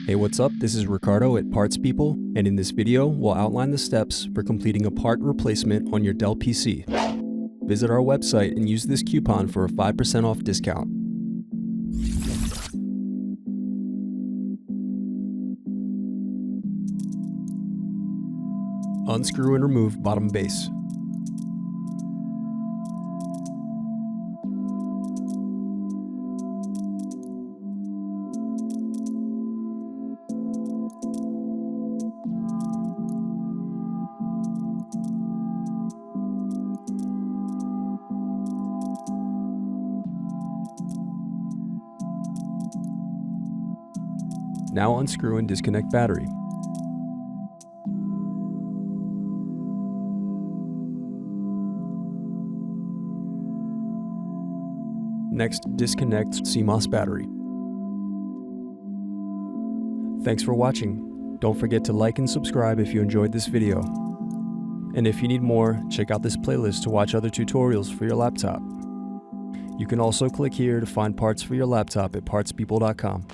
Hey, what's up? This is Ricardo at Parts People, and in this video, we'll outline the steps for completing a part replacement on your Dell PC. Visit our website and use this coupon for a 5% off discount. Unscrew and remove bottom base. Now unscrew and disconnect battery. Next, disconnect CMOS battery. Thanks for watching. Don't forget to like and subscribe if you enjoyed this video. And if you need more, check out this playlist to watch other tutorials for your laptop. You can also click here to find parts for your laptop at partspeople.com.